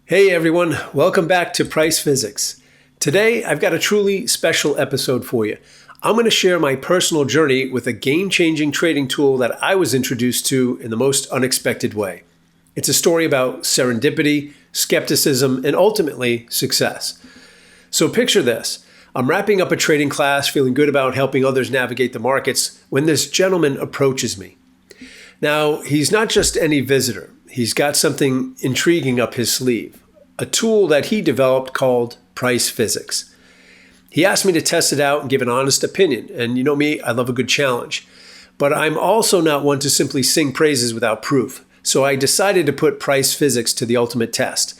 Hey everyone, welcome back to Price Physics. Today I've got a truly special episode for you. I'm going to share my personal journey with a game-changing trading tool that I was introduced to in the most unexpected way. It's a story about serendipity, skepticism, and ultimately success. So picture this. I'm wrapping up a trading class, feeling good about helping others navigate the markets, when this gentleman approaches me. Now, he's not just any visitor. He's got something intriguing up his sleeve, a tool that he developed called PricePhysics. He asked me to test it out and give an honest opinion. And you know me, I love a good challenge. But I'm also not one to simply sing praises without proof. So I decided to put PricePhysics to the ultimate test.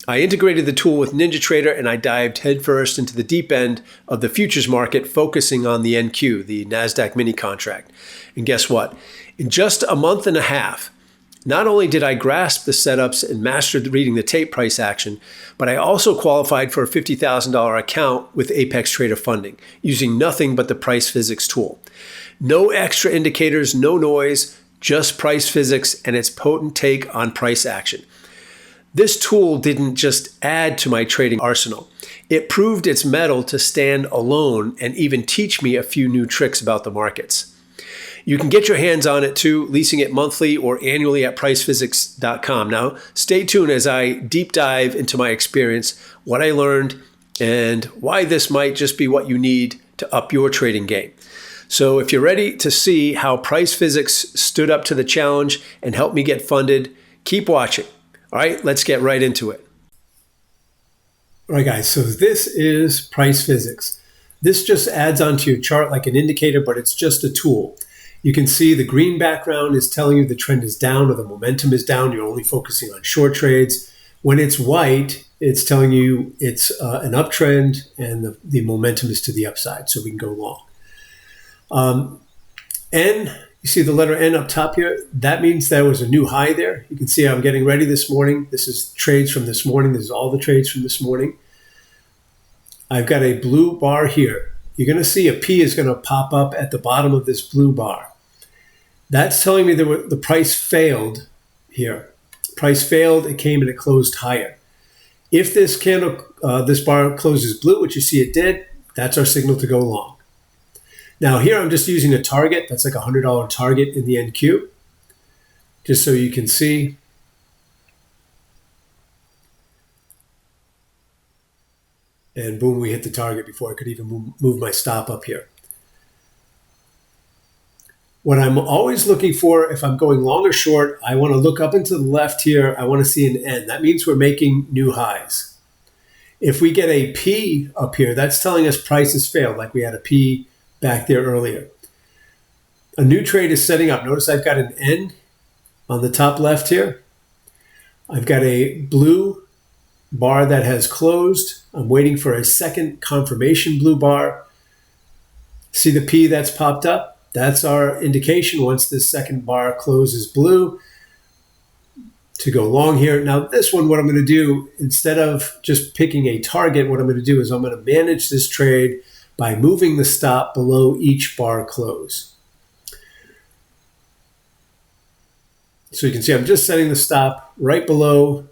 I integrated the tool with NinjaTrader and I dived headfirst into the deep end of the futures market, focusing on the NQ, the Nasdaq mini contract. And guess what? In just a month and a half, not only did I grasp the setups and mastered reading the tape price action, but I also qualified for a $50,000 account with Apex Trader funding, using nothing but the PricePhysics tool. No extra indicators, no noise, just PricePhysics and its potent take on price action. This tool didn't just add to my trading arsenal. It proved its mettle to stand alone and even teach me a few new tricks about the markets. You can get your hands on it too, leasing it monthly or annually at pricephysics.com. Now, stay tuned as I deep dive into my experience, what I learned, and why this might just be what you need to up your trading game. So if you're ready to see how PricePhysics stood up to the challenge and helped me get funded, keep watching. All right, let's get right into it. All right, guys, so this is PricePhysics. This just adds onto your chart like an indicator, but it's just a tool. You can see the green background is telling you the trend is down or the momentum is down. You're only focusing on short trades. When it's white, it's telling you it's an uptrend and the momentum is to the upside, so we can go long. N, you see the letter N up top here? That means there was a new high there. You can see I'm getting ready this morning. This is trades from this morning. This is all the trades from this morning. I've got a blue bar here. You're going to see a P is going to pop up at the bottom of this blue bar. That's telling me that the price failed here. Price failed, it came and it closed higher. If this candle, this bar closes blue, which you see it did, that's our signal to go long. Now here I'm just using a target. That's like a $100 target in the NQ, just so you can see. And boom, we hit the target before I could even move my stop up here. What I'm always looking for, if I'm going long or short, I want to look up and to the left here. I want to see an N. That means we're making new highs. If we get a P up here, that's telling us price has failed, like we had a P back there earlier. A new trade is setting up. Notice I've got an N on the top left here. I've got a blue bar that has closed. I'm waiting for a second confirmation blue bar. See the P that's popped up? That's our indication once this second bar closes blue to go long here. Now this one, what I'm going to do, instead of just picking a target, what I'm going to do is I'm going to manage this trade by moving the stop below each bar close. So you can see I'm just setting the stop right below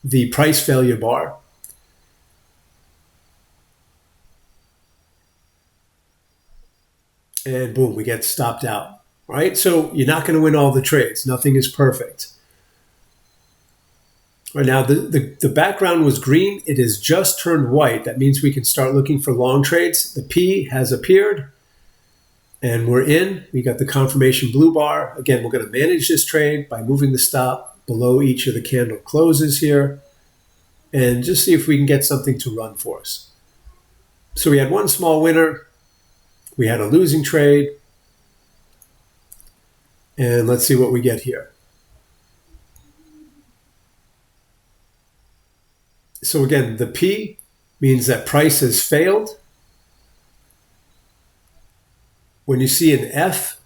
the price failure bar. And boom, we get stopped out. All right, so you're not going to win all the trades. Nothing is perfect. Right now, the background was green. It has just turned white. That means we can start looking for long trades. The P has appeared, and we're in. We got the confirmation blue bar. Again, we're going to manage this trade by moving the stop below each of the candle closes here, and just see if we can get something to run for us. So we had one small winner. We had a losing trade. And let's see what we get here. So again, the P means that price has failed. When you see an F,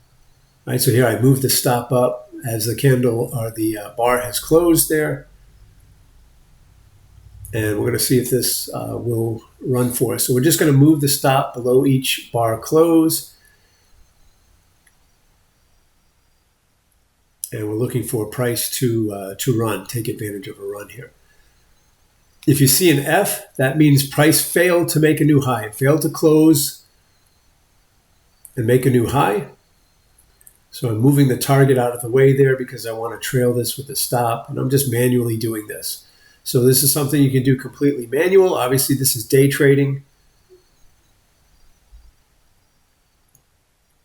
right, so here I move the stop up as the candle or the bar has closed there. And we're going to see if this will run for us. So we're just going to move the stop below each bar close. And we're looking for price to run, take advantage of a run here. If you see an F, that means price failed to make a new high. It failed to close and make a new high. So I'm moving the target out of the way there because I want to trail this with a stop, and I'm just manually doing this. So this is something you can do completely manual. Obviously, this is day trading.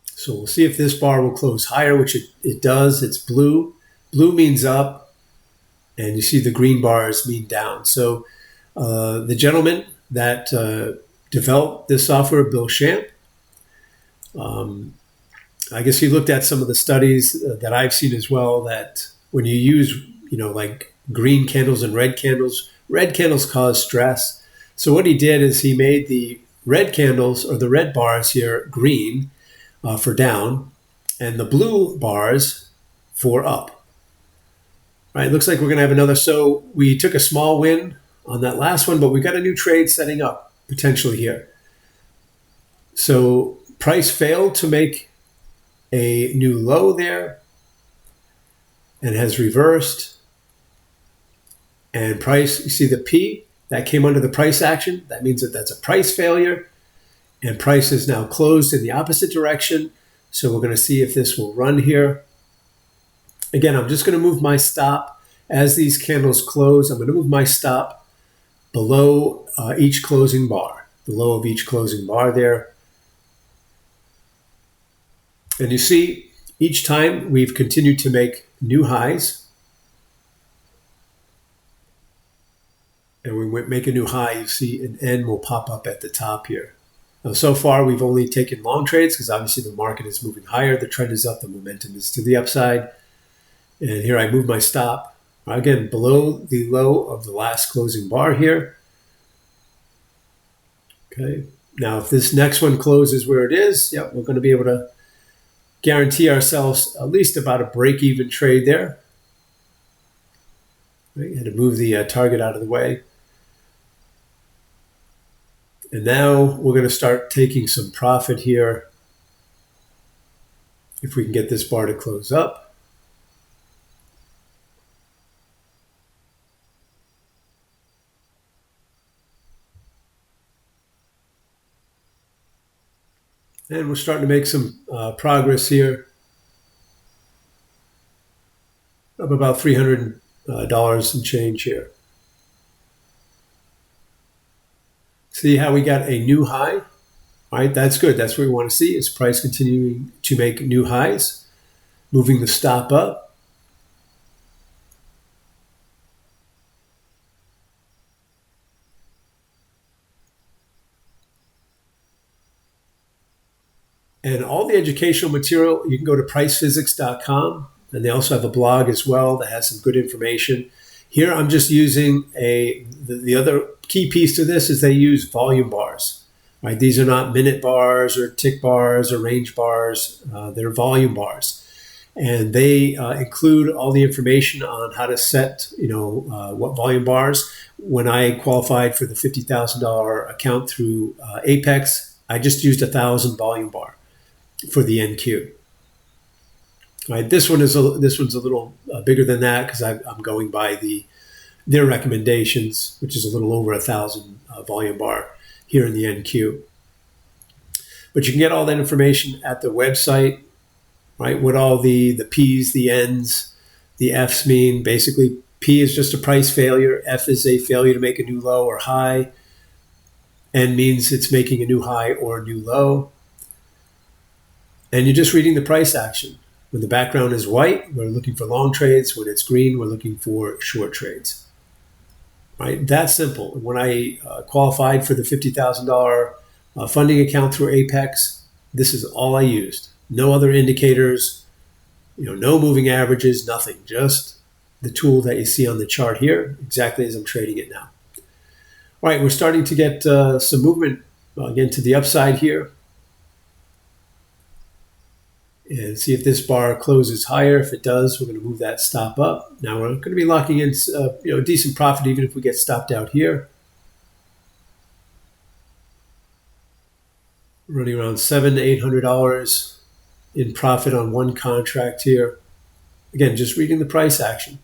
So we'll see if this bar will close higher, which it does. It's blue. Blue means up, and you see the green bars mean down. So the gentleman that developed this software, Bill Shamp, I guess he looked at some of the studies that I've seen as well, that when you use, like green candles and red candles cause stress. So what he did is he made the red candles, or the red bars here, green for down, and the blue bars for up. Right, looks like we're going to have another. So we took a small win on that last one, but we got a new trade setting up potentially here. So price failed to make a new low there and has reversed. And price, you see the P, that came under the price action. That means that that's a price failure. And price is now closed in the opposite direction. So we're going to see if this will run here. Again, I'm just going to move my stop as these candles close. I'm going to move my stop below each closing bar, the low of each closing bar there. And you see, each time we've continued to make new highs. And when we make a new high, you see an N will pop up at the top here. Now, so far, we've only taken long trades because obviously the market is moving higher. The trend is up. The momentum is to the upside. And here I move my stop, again, below the low of the last closing bar here. Okay. Now, if this next one closes where it is, we're going to be able to guarantee ourselves at least about a break-even trade there. Right? And to move the target out of the way. And now we're going to start taking some profit here if we can get this bar to close up. And we're starting to make some progress here. Up about $300 and change here. See how we got a new high? All right, that's good. That's what we want to see, is price continuing to make new highs, moving the stop up. And all the educational material, you can go to pricephysics.com, and they also have a blog as well that has some good information. Here I'm just using the other key piece to this is they use volume bars. Right? These are not minute bars or tick bars or range bars. They're volume bars. And they include all the information on how to set, what volume bars. When I qualified for the $50,000 account through Apex, I just used 1,000 volume bar for the NQ. Right, this one's a little bigger than that because I'm going by their recommendations, which is a little over 1,000 volume bar here in the NQ. But you can get all that information at the website, right? What all the P's, the N's, the F's mean. Basically, P is just a price failure. F is a failure to make a new low or high. N means it's making a new high or a new low. And you're just reading the price action. When the background is white, we're looking for long trades. When it's green, we're looking for short trades. Right? That's simple. When I qualified for the $50,000 funding account through Apex, this is all I used. No other indicators, no moving averages, nothing. Just the tool that you see on the chart here, exactly as I'm trading it now. All right, we're starting to get some movement again to the upside here. And see if this bar closes higher. If it does, we're going to move that stop up. Now we're going to be locking in a decent profit even if we get stopped out here. Running around $700 to $800 in profit on one contract here. Again, just reading the price action.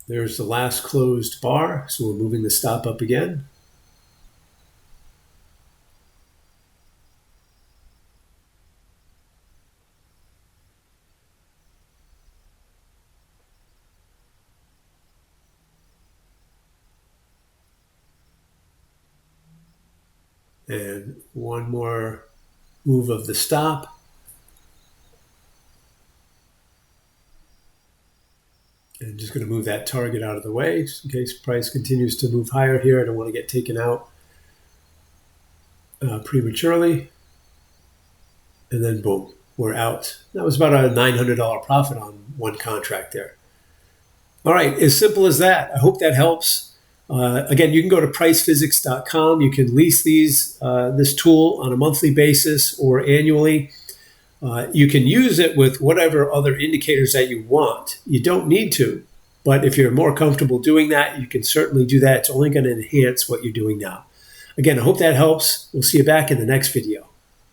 There's the last closed bar, so we're moving the stop up again. And one more move of the stop. And just going to move that target out of the way, just in case price continues to move higher here. I don't want to get taken out prematurely. And then boom, we're out. That was about a $900 profit on one contract there. All right, as simple as that. I hope that helps. Again, you can go to PricePhysics.com. You can lease this tool on a monthly basis or annually. You can use it with whatever other indicators that you want. You don't need to, but if you're more comfortable doing that, you can certainly do that. It's only going to enhance what you're doing now. Again, I hope that helps. We'll see you back in the next video.